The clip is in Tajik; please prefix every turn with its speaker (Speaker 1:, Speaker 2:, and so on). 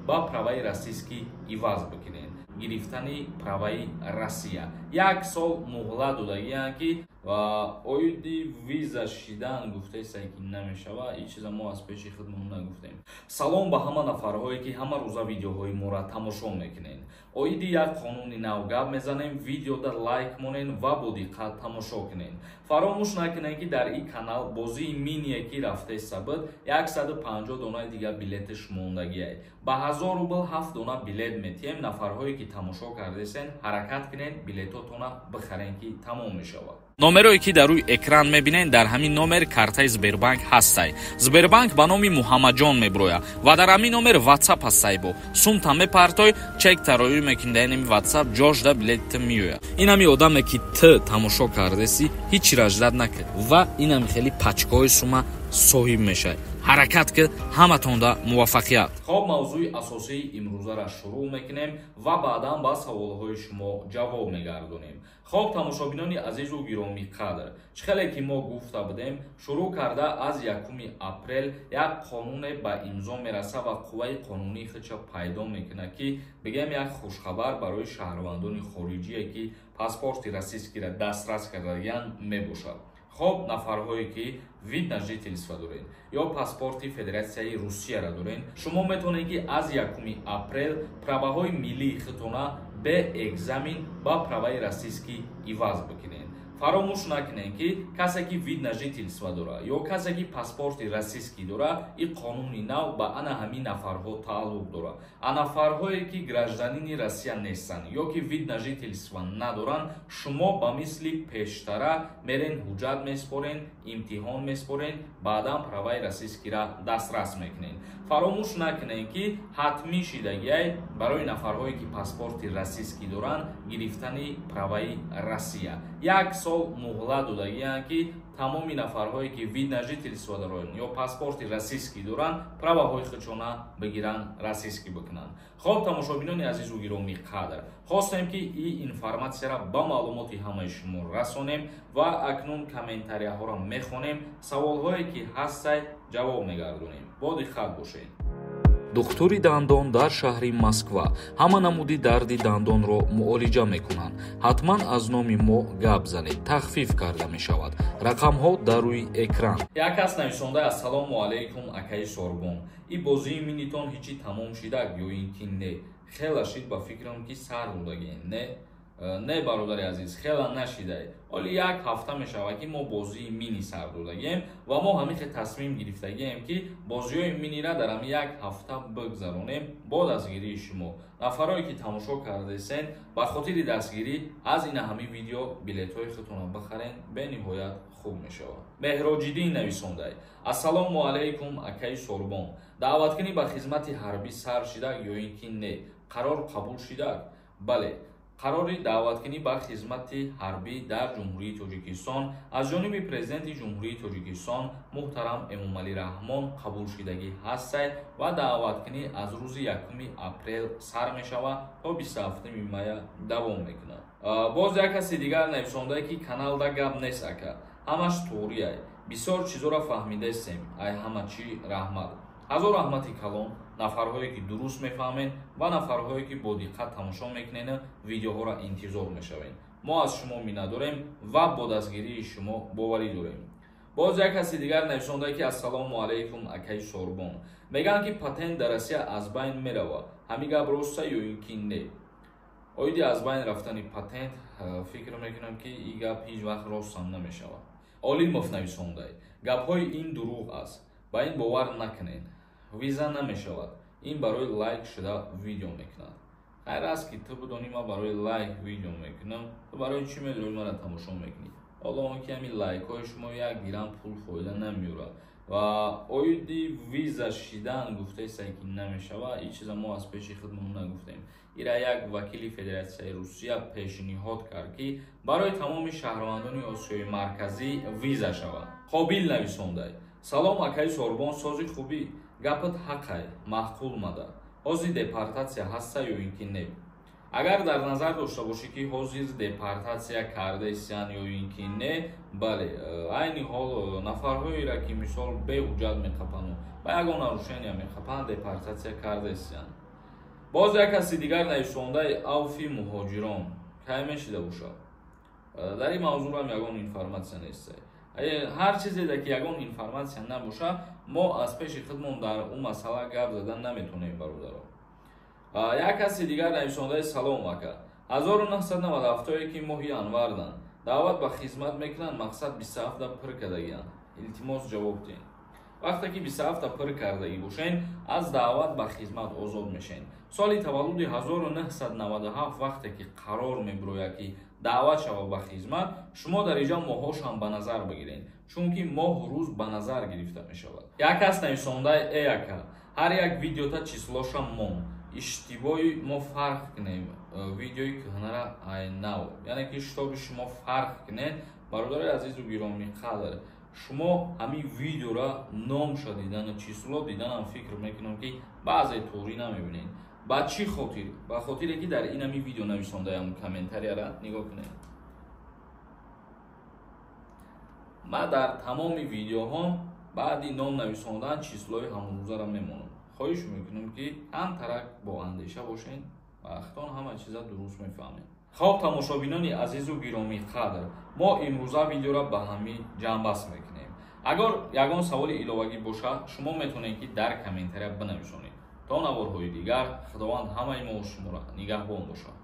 Speaker 1: ба праваи российский иваз бикунед. Гирифтани праваи Россия 1 сол муҳлат додагиянд ки оиди виза шидан гуфтаесае ки намешава. ин чиза мо аз пеши худмон нагуфтем. Салом ба ҳама нафарҳое ки ҳама рӯза видеоҳои моро тамошо мекунед. оиди як қонуни нав гап мезанем. видеода лайк монед ва бо диққат тамошо кунед. фаромӯш накунед ки дар ин канал бозии миние ки рафтеса буд 150 донаи дигар билетиш мондагиае. ба 1000 рубл 7 дона билет метиҳем. нафарҳое ки тамошо кардесен ҳаракат кунед, билетотона бихарен ки тамом мешавад. номерои ки дар рӯи экран мебинед дар ҳамин номер картаи Сбербанк ҳастай. Сбербанк ба номи Муҳаммаҷон меброя ва дар ҳамин номер WhatsApp ҳастай бо сумта мепартой чек тароюй мекундаи WhatsApp ҷошда билетта миёя. ин ҳами одаме ки ты тамошо кардаси ҳеҷ раҷдат накард ва ин ҳами хеле пачкаҳои сума соҳиб мешавад. ҳаракат ки ҳаматонда муваффақият. хоб мавзӯи асосии имрӯзара шурӯъ мекунем ва баъдан ба саволҳои шумо ҷавоб мегардонем. хоб тамошобинони азизу гиромӣ қадр, чӣ хеле ки мо гуфта будем, шурӯъ карда аз 1 апрел як қонуне ба имзо мераса ва қувваи қонунии худша пайдо мекунад ки бигем як хушхабар барои шаҳрвандони хориҷие ки паспорти российскиро дастрас кардагиянд мебошад. хоб нафарҳое ки вид на жительство доред ё паспорти Федератсияи Русияро доред, шумо метавонед ки аз 1 апрел праваҳои миллии худтона бе экзамен ба праваи российский иваз бикунед. фаромӯш накунед ки касе ки вид на жительство дора ё касе ки паспорти российский дора, ин қонуни нав ба ана ҳамин нафарҳо тааллуқ дора. нафарҳое ки гражданини Россия нестанд ё ки вид на жительство надоранд, шумо ба мисли пештара мерен, ҳуҷҷат меспорен, имтиҳон меспорен, баъдан праваи российскиро дастрас мекунед. фаромӯш накунед ки ҳатмӣ шидагиай барои нафарҳое ки паспорти российский доранд гирифтани праваи Россия 1 сол муҳлат додагиянд ки тамоми нафарҳое ки вид на жительство доранд ё паспорти российский доранд праваҳои худшона бигиранд, российский бикунанд. хоб тамошобинони азизу гиромӣ қадр, хостем ки ин информатсияро ба маълумоти ҳамаи шумо расонем ва акнун комментарияҳоро мехонем. саволҳое ки ҳастай ҷавоб мегардонем. бо диққат бошед. духтури дандон дар шаҳри Москва ҳама намуди дарди дандонро муолиҷа мекунанд. ҳатман аз номи мо гап занед, тахфиф карда мешавад. рақамҳо дар рӯи экран. як кас нависонда ассалому алайкум акаи Сорбон, ин бозии минитон ҳичи тамом шидак ё ин ки не? хела шид ба фикрам ки сар будагем, не? не бародари азиз, хела нашидай. оли як ҳафта мешавад ки мо бозии мини сар додагем ва мо ҳамихе тасмим гирифтагем ки бозиҳои минира дар ҳами як ҳафта бигзаронем бо дастгирии шумо. нафарое ки тамошо кардесен ба хотири дастгирӣ аз ин ҳами видео билетҳои худтона бихарен, бениҳоят хуб мешавад. меҳроҷиддин нависондай: ассалому алайкум акаи Сорбон, даъваткунӣ ба хизмати ҳарбӣ сар шидак ё ин ки не? қарор қабул шидак? бале, қарори даъваткунӣ ба хизмати ҳарбӣ дар ҷумҳурии Тоҷикистон аз ҷониби президенти ҷумҳурии Тоҷикистон муҳтарам Эмомалӣ Раҳмон қабул шидагӣ ҳастай ва даъваткунӣ аз рӯзи 1 апрел сар мешавад то 27 мая давом мекунад. боз як каси дигар нависондае ки каналда гап нест ака, ҳамаш туғрияй, бисёр чизоро фаҳмидастем, ай ҳамачӣ раҳмат. ҳазор раҳмати калон нафарҳое ки дуруст мефаҳмед ва нафарҳое ки бо диққат тамошо мекунед видеоҳоро интизор мешавем. мо аз шумо миннатдорем ва бо дастгирии шумо боварӣ дорем. боз як каси дигар нависондае ки ассалому алайкум акаи Сорбон, мегӯянд ки патент дар Россия аз байн меравад, ҳамин гап роста ё ин ки не? оиди аз байн рафтани патент фикр мекунам ки ин гап ҳеҷ вақт ростам намешавад. Олимов нависондай: гапҳои ин дурӯғ аст, ба ин бовар накунед, виза намешавад, ин барои лайк шуда видео мекунад. хайр аст ки ту бидонӣ ман барои лайк видео мекунам, ту барои чӣ медонӣ мана тамошо мекунӣ? ҳоло он ки ҳамин лайкҳои шумо як гирам пул фоида намеёрад ва оиди виза шидан гуфтаесае ки намешавад, ин чиза мо аз пеши худмон нагуфтем. ира як вакили Федератсияи Русия пешниҳод кард ки барои тамоми шаҳрвандони Осиёи марказӣ виза шавад. қобил нависондай: салом акаи Сорбон, сози хубӣ, гапат ҳақай, маъқул мада. ҳозир депортатсия ҳаста ё ин ки не? агар дар назар дошта бошӣ ки ҳозир депортатсия кардаистанд ё ин ки не, бале, айни ҳол нафарҳоеро ки мисол беҳуҷҷат меқапану ба ягон нарушения меқапанд депортатсия кардаистанд. боз як каси дигар навишондаи авфи муҳоҷирон кай мешида бошад. дар ин мавзӯъам ягон информатсия нест. ҳар чизе ки ягон информатсия набошад, мо аз пеши худмон дар он масъала гап задан наметонем бародаро. як каси дигар навишондаи салом ака. 1997 ки моҳи анвардан даъват ба хизмат мекунанд, мақсад 27 пир кардагиянд. илтимос ҷавоб диҳед. вақте ки 27 пир кардагӣ бошед, аз даъват ба хизмат озод мешед. соли таваллуди 1997 вақте ки қарор мебирояд ки даъват шавад ба хизмат, шумо дар инҷа моҳҳошам ба назар бигиред, чунки моҳ рӯз ба назар гирифта мешавад. як кас навишондаи эака. ҳар як видеота числоша мон. иштибоҳи мо фарқ кунем видеои кӯҳнара нав, яъне ки шитоби шумо фарқ кунед. бародари азизу гиромӣ қадр, шумо ҳамин видеора номша дидан, число диданам фикр мекунам ки баъзе тӯрӣ намебинед. ба чӣ хотир? ба хотире ки дар ин ҳамин видео навишондаам комментарияра нигоҳ кунед. ман дар тамоми видеоҳом баъди ном навишондан числои ҳамрӯзара мемонам. хоҳиш мекунам ки ҳамтарак бо андеша бошед ва ахтон ҳама чиза дуруст мефаҳмед. хоб тамошобинони азизу гиромӣ қадр, мо имрӯза видеора ба ҳамин ҷамъбаст мекунем. агар ягон саволи иловагӣ бошад, шумо метавонед ки дар комментария бинависонед. то наворҳои дигар, худованд ҳамаи мо шуморо нигаҳбон бошад.